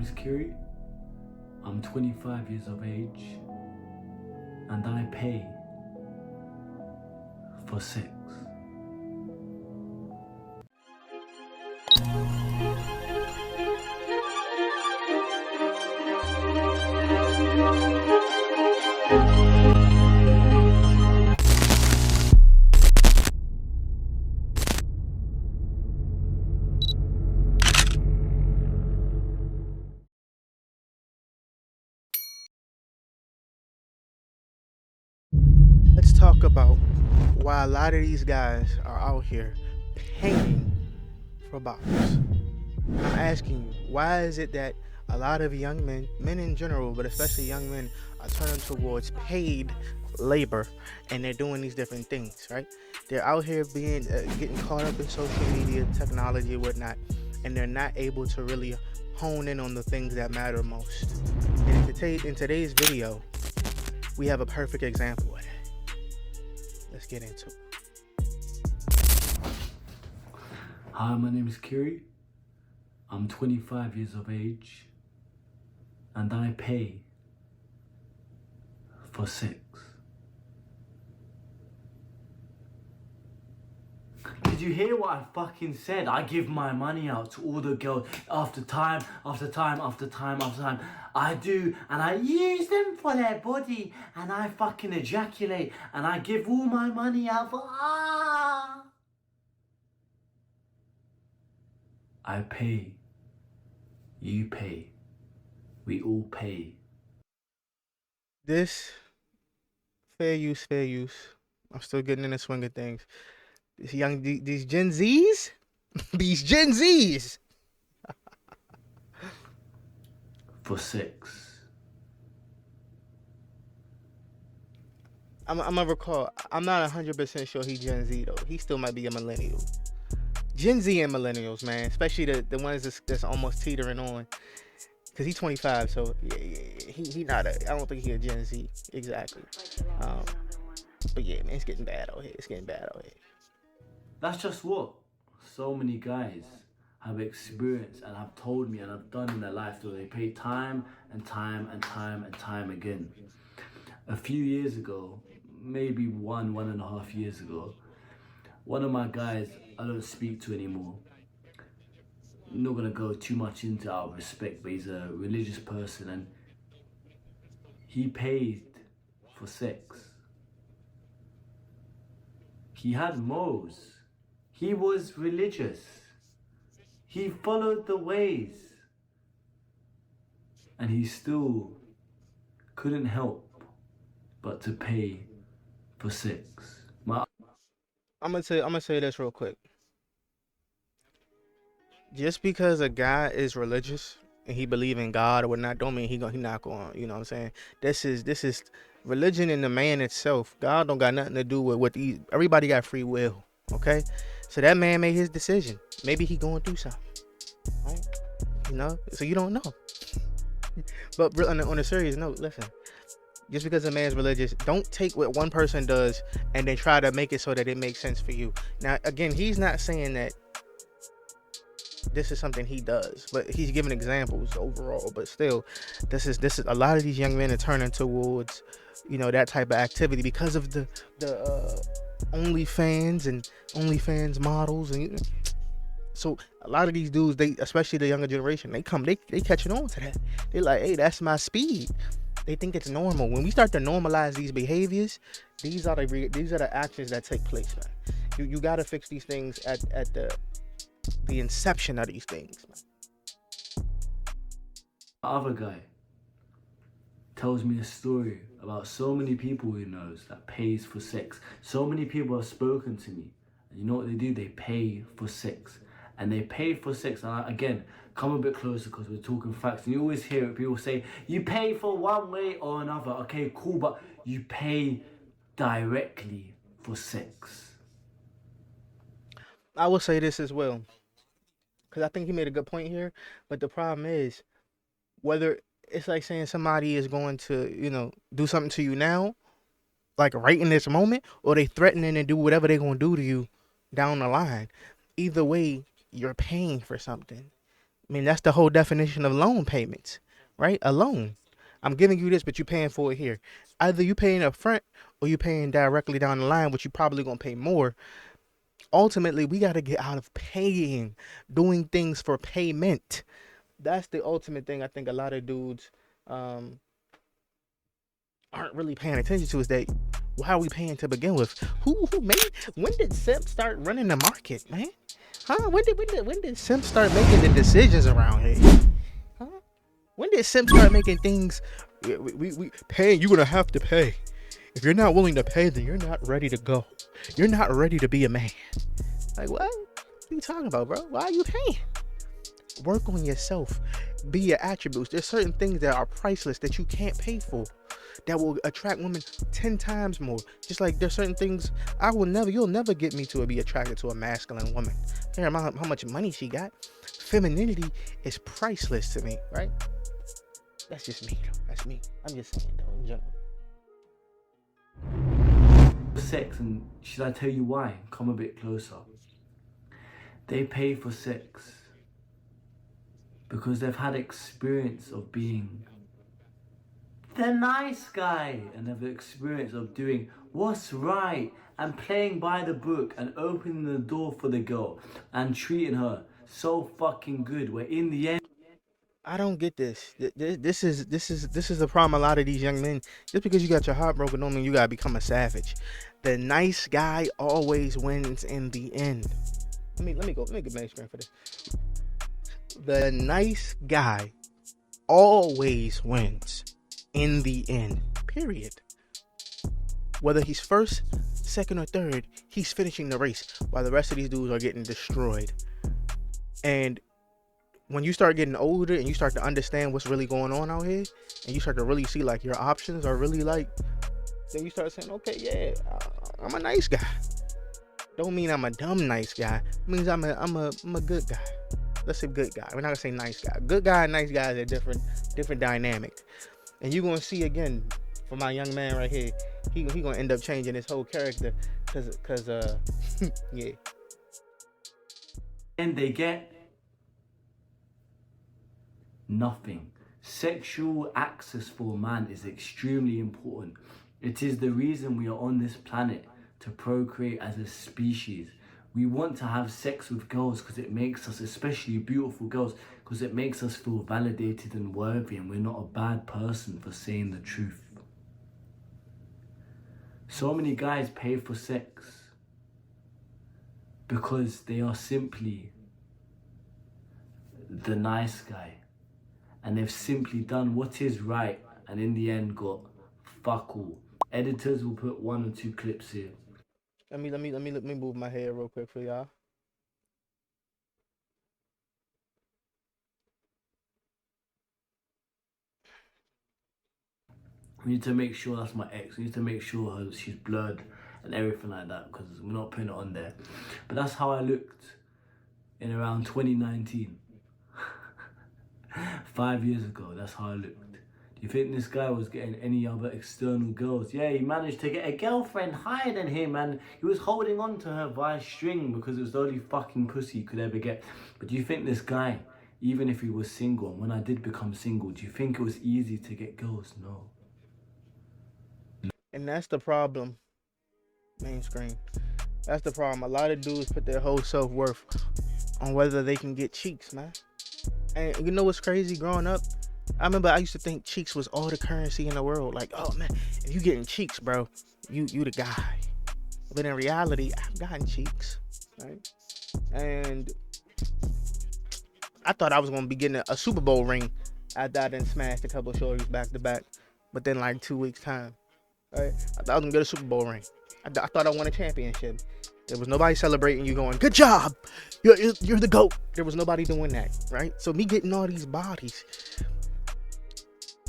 name is Kiri. I'm 25 years of age and I pay for sex. Let's talk about why a lot of these guys are out here paying for bottles. And I'm asking you, why is it that a lot of young men in general, but especially young men, are turning towards paid labor, and they're doing these different things, right? They're out here being getting caught up in social media, technology, and whatnot, and they're not able to really hone in on the things that matter most. And in today's video, we have a perfect example of that. Let's get into it. Hi, my name is Kiri. I'm 25 years of age and I pay for sex. Did you hear what I fucking said? I give my money out to all the girls after time, after time, after time, after time. I do, and I use them for their body, and I fucking ejaculate, and I give all my money out for I pay. You pay. We all pay. This fair use. I'm still getting in the swing of things. These Gen Zs, these Gen Zs. For sex. I'm gonna recall. I'm not 100% sure he Gen Z though. He still might be a millennial. Gen Z and millennials, man, especially the ones that's almost teetering on. Cause he's 25, so yeah, he not a. I don't think he a Gen Z exactly. But yeah, man, it's getting bad out here. That's just what so many guys have experienced and have told me and have done in their life, so they pay time and time and time and time again. A few years ago, maybe 1.5 years ago, one of my guys I don't speak to anymore. I'm not gonna go too much into our respect, but he's a religious person and he paid for sex. He had morals. He was religious. He followed the ways. And he still couldn't help but to pay for sex. I'm gonna say this real quick. Just because a guy is religious and he believe in God or whatnot, don't mean he not going. You know what I'm saying? This is religion in the man itself. God don't got nothing to do with what these. Everybody got free will. Okay, so that man made his decision. Maybe he going through something, right? You know, so you don't know. But on a serious note, listen. Just because a man's religious, don't take what one person does and then try to make it so that it makes sense for you. Now, again, he's not saying that this is something he does, but he's giving examples overall. But still, this is a lot of these young men are turning towards, you know, that type of activity because of the OnlyFans and OnlyFans models, and so a lot of these dudes, they, especially the younger generation, they catching on to that. They're like, hey, that's my speed. They think it's normal. When we start to normalize these behaviors, these are the actions that take place, man. You gotta fix these things at the inception of these things, man. The other guy tells me a story about so many people he knows that pays for sex. So many people have spoken to me, and you know what they do? They pay for sex. And they pay for sex. And again, come a bit closer because we're talking facts. And you always hear it, people say, you pay for one way or another. Okay, cool, but you pay directly for sex. I will say this as well, because I think he made a good point here. But the problem is, whether it's like saying somebody is going to, you know, do something to you now, like right in this moment, or they threatening to do whatever they're going to do to you down the line. Either way, you're paying for something. I mean, that's the whole definition of loan payments, right? A loan. I'm giving you this, but you're paying for it here. Either you paying up front or you paying directly down the line, which you probably gonna pay more. Ultimately, we gotta get out of paying, doing things for payment. That's the ultimate thing I think a lot of dudes um, aren't really paying attention to is that why are we paying to begin with? Who made? When did simp start running the market, man? Huh? When did simp start making the decisions around here? Huh? When did simp start making things? We paying. You're gonna have to pay. If you're not willing to pay, then you're not ready to go. You're not ready to be a man. Like what? What are you talking about, bro? Why are you paying? Work on yourself. Be your attributes. There's certain things that are priceless that you can't pay for, that will attract women 10 times more. Just like there's certain things you'll never get me to be attracted to a masculine woman. I care about how much money she got. Femininity is priceless to me, right? That's just me, though. That's me. I'm just saying, though, in general. Sex, and should I tell you why? Come a bit closer. They pay for sex because they've had experience of being the nice guy and have the experience of doing what's right and playing by the book and opening the door for the girl and treating her so fucking good, where in the end I don't get this. This is the problem. A lot of these young men, just because you got your heart broken, don't mean you gotta become a savage. The nice guy always wins in the end. Let me get my screen for this. The nice guy always wins in the end. Period. Whether he's first, second, or third, he's finishing the race while the rest of these dudes are getting destroyed. And when you start getting older and you start to understand what's really going on out here, and you start to really see like your options are really like, then you start saying, okay, yeah, I'm a nice guy. Don't mean I'm a dumb nice guy. It means I'm a good guy. Let's say good guy. We're not gonna say nice guy. Good guy and nice guy is a different dynamic. And you're gonna see again for my young man right here, he gonna end up changing his whole character cause yeah. and they get nothing. Sexual access for a man is extremely important. It is the reason we are on this planet, to procreate as a species. We want to have sex with girls because it makes us, especially beautiful girls, because it makes us feel validated and worthy, and we're not a bad person for saying the truth. So many guys pay for sex because they are simply the nice guy, and they've simply done what is right, and in the end got fuck all. Editors will put 1 or 2 clips here. Let me move my head real quick for y'all. We need to make sure that's my ex. We need to make sure she's blurred and everything like that, because we're not putting it on there. But that's how I looked in around 2019. 5 years ago, that's how I looked. Do you think this guy was getting any other external girls? Yeah, he managed to get a girlfriend higher than him, and he was holding on to her via string because it was the only fucking pussy he could ever get. But do you think this guy, even if he was single, and when I did become single, do you think it was easy to get girls? No. And that's the problem. Main screen. That's the problem. A lot of dudes put their whole self-worth on whether they can get cheeks, man. And you know what's crazy? Growing up, I remember I used to think cheeks was all the currency in the world. Like, oh man, if you getting cheeks, bro, you the guy. But in reality, I've gotten cheeks, right? And I thought I was gonna be getting a Super Bowl ring after I done smashed a couple of shorties back to back. But then like 2 weeks time, right? I thought I was gonna get a Super Bowl ring. I thought I won a championship. There was nobody celebrating you going, good job, you're the GOAT. There was nobody doing that, right? So me getting all these bodies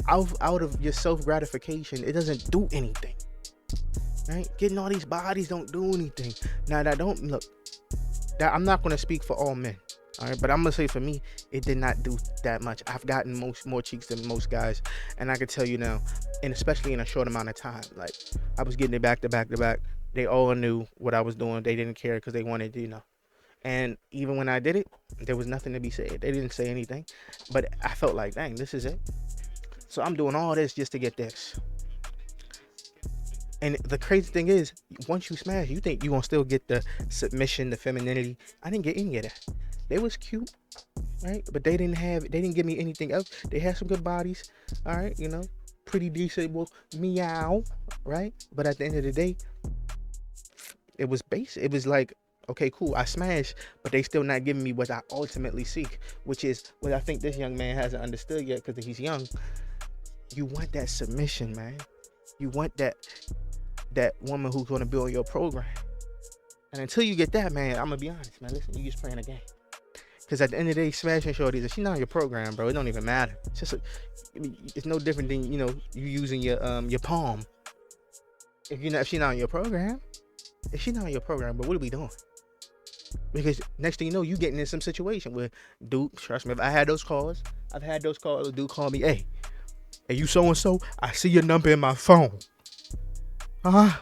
out of your self-gratification, it doesn't do anything, right? Getting all these bodies don't do anything. Now that don't look, that I'm not going to speak for all men, all right? But I'm going to say for me, it did not do that much. I've gotten more cheeks than most guys, and I can tell you now, and especially in a short amount of time, like I was getting it back to back to back. They all knew what I was doing. They didn't care because they wanted, And even when I did it, there was nothing to be said. They didn't say anything, but I felt like, dang, this is it. So I'm doing all this just to get this. And the crazy thing is, once you smash, you think you're gonna still get the submission, the femininity. I didn't get any of that. They was cute, right? But they didn't give me anything else. They had some good bodies, all right, you know, pretty decent, well, meow, right? But at the end of the day, it was basic. It was like, okay, cool, I smashed, but they still not giving me what I ultimately seek, which is what I think this young man hasn't understood yet because he's young. You want that submission, man. You want that woman who's gonna build your program. And until you get that, man, I'm gonna be honest, man. Listen, you just playing a game. Because at the end of the day, smashing shorties, if she's not on your program, bro, it don't even matter. It's just it's no different than, you know, you using your palm. If she's not on your program, but what are we doing? Because next thing you know, you getting in some situation where, dude, trust me, if I had those calls, dude call me, hey, you so and so, I see your number in my phone. I'm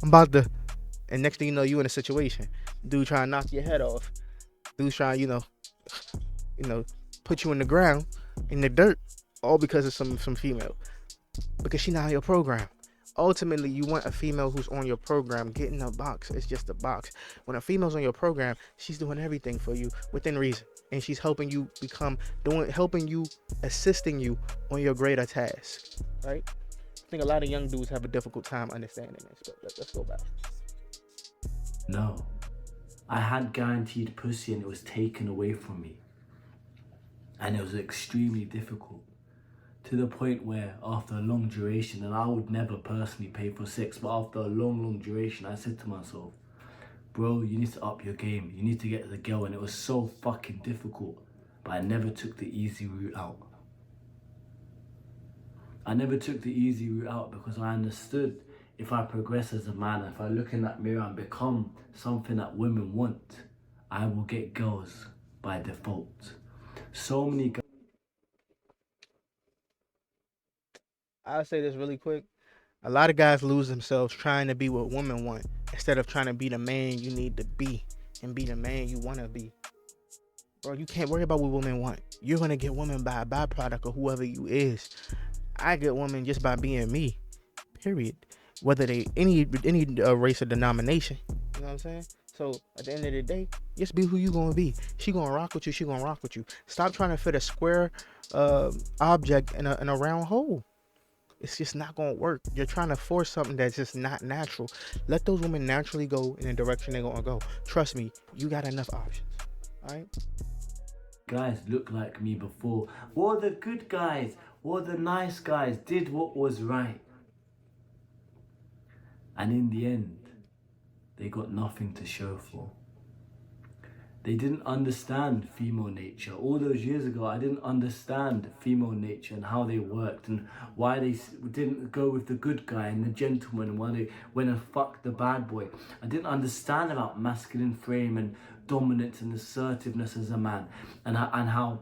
about to, and next thing you know, you in a situation, dude trying to knock your head off, dude trying, you know, put you in the ground, in the dirt, all because of some female, because she not on your program. Ultimately, you want a female who's on your program. Get in a box. It's just a box. When a female's on your program, she's doing everything for you within reason, and she's helping you assisting you on your greater task, right? I think a lot of young dudes have a difficult time understanding this, but let's go back. No. I had guaranteed pussy and it was taken away from me. And it was extremely difficult. To the point where after a long duration, and I would never personally pay for sex, but after a long duration, I said to myself, bro, you need to up your game. You need to get the girl. And it was so fucking difficult. But I never took the easy route out. I never took the easy route out because I understood if I progress as a man, if I look in that mirror and become something that women want, I will get girls by default. So many guys. I'll say this really quick. A lot of guys lose themselves trying to be what women want instead of trying to be the man you need to be and be the man you want to be. Bro, you can't worry about what women want. You're going to get women by a byproduct of whoever you is. I get women just by being me, period. Whether they any race or denomination. You know what I'm saying? So at the end of the day, just be who you gonna be. She gonna rock with you. She gonna rock with you. Stop trying to fit a square object in a round hole. It's just not gonna work. You're trying to force something that's just not natural. Let those women naturally go in the direction they're gonna go. Trust me, you got enough options. All right. Guys look like me before. All the good guys, all the nice guys did what was right. And in the end, they got nothing to show for. They didn't understand female nature. All those years ago, I didn't understand female nature and how they worked and why they didn't go with the good guy and the gentleman and why they went and fucked the bad boy. I didn't understand about masculine frame and dominance and assertiveness as a man and how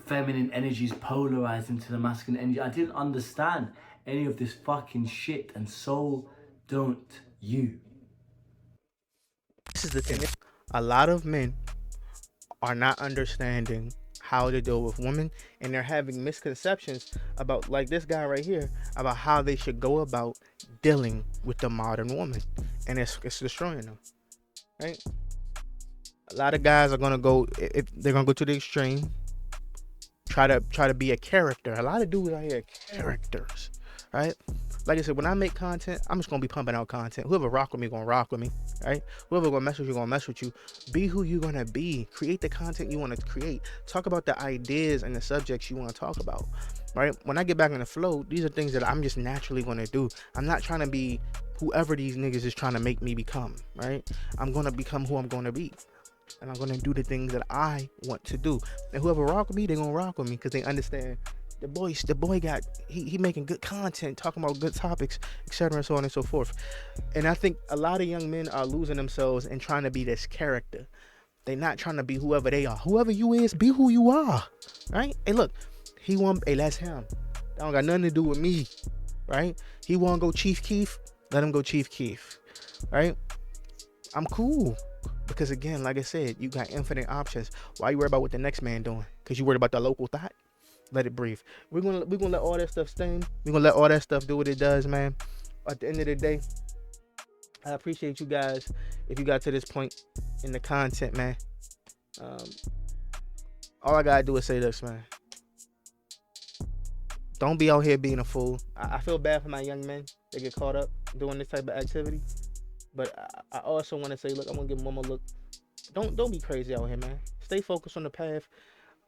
feminine energy is polarized into the masculine energy. I didn't understand any of this fucking shit, and so don't you. This is the thing. A lot of men are not understanding how to deal with women, and they're having misconceptions about, like this guy right here, about how they should go about dealing with the modern woman, and it's destroying them, right? A lot of guys are gonna go, if they're gonna go to the extreme, try to be a character. A lot of dudes out here are characters, right? Like I said, when I make content, I'm just gonna be pumping out content. Whoever rock with me gonna rock with me, right? Whoever gonna mess with you gonna mess with you. Be who you gonna be. Create the content you want to create. Talk about the ideas and the subjects you want to talk about, right? When I get back in the flow, these are things that I'm just naturally gonna do. I'm not trying to be whoever these niggas is trying to make me become, right? I'm gonna become who I'm gonna be, and I'm gonna do the things that I want to do. And whoever rock with me, they gonna rock with me because they understand. The boy got he making good content, talking about good topics, etc., and so on and so forth. And I think a lot of young men are losing themselves and trying to be this character. They're not trying to be whoever they are. Whoever you is, be who you are, right? Hey, look, hey, that's him. That don't got nothing to do with me, right? He want to go Chief Keef, let him go Chief Keef, right? I'm cool. Because again, like I said, you got infinite options. Why you worry about what the next man doing? Because you worried about the local thought. Let it breathe. We're gonna let all that stuff steam. We're gonna let all that stuff do what it does, man. At the end of the day, I appreciate you guys if you got to this point in the content, man. All I gotta do is say this, man. Don't be out here being a fool. I feel bad for my young men that get caught up doing this type of activity. But I also want to say, look, I'm gonna give them one more look. Don't be crazy out here, man. Stay focused on the path.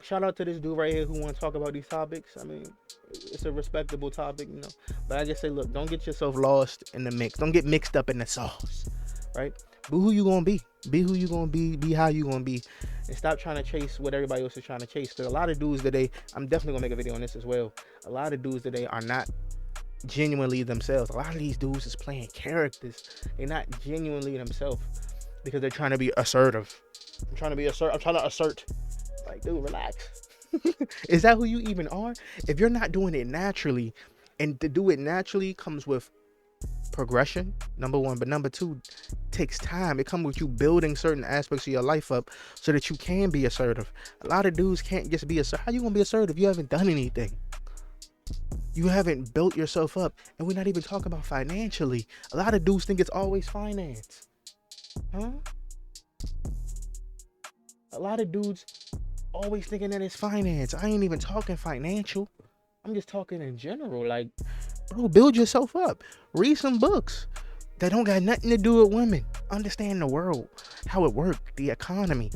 Shout out to this dude right here who want to talk about these topics. I mean, it's a respectable topic, you know. But I just say, look, don't get yourself lost in the mix. Don't get mixed up in the sauce, right? Be who you gonna be. Be who you gonna be. Be how you gonna be. And stop trying to chase what everybody else is trying to chase. Because a lot of dudes today, I'm definitely gonna make a video on this as well. A lot of dudes today are not genuinely themselves. A lot of these dudes is playing characters. They're not genuinely themselves because they're trying to be assertive. I'm trying to assert. Like, dude, relax. Is that who you even are? If you're not doing it naturally, and to do it naturally comes with progression, number one, but number two, takes time. It comes with you building certain aspects of your life up so that you can be assertive. A lot of dudes can't just be assertive. How you gonna be assertive? You haven't done anything. You haven't built yourself up. And we're not even talking about financially. A lot of dudes think it's always finance. Huh? A lot of dudes always thinking that it's finance. I ain't even talking financial. I'm just talking in general. Like, bro, build yourself up. Read some books that don't got nothing to do with women. Understand the world, how it works, the economy,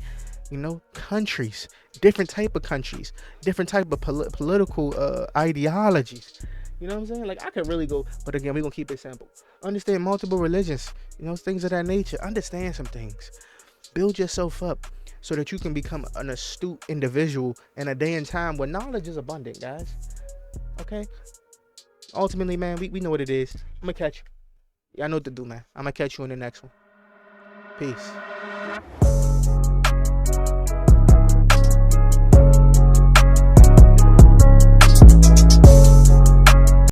you know, countries, different type of countries, different type of political ideologies. You know what I'm saying? Like, I could really go, but again, we're going to keep it simple. Understand multiple religions, you know, things of that nature. Understand some things. Build yourself up so that you can become an astute individual in a day and time where knowledge is abundant, guys. Okay? Ultimately, man, we know what it is. I'm going to catch you. Y'all know what to do, man. I'm going to catch you in the next one. Peace.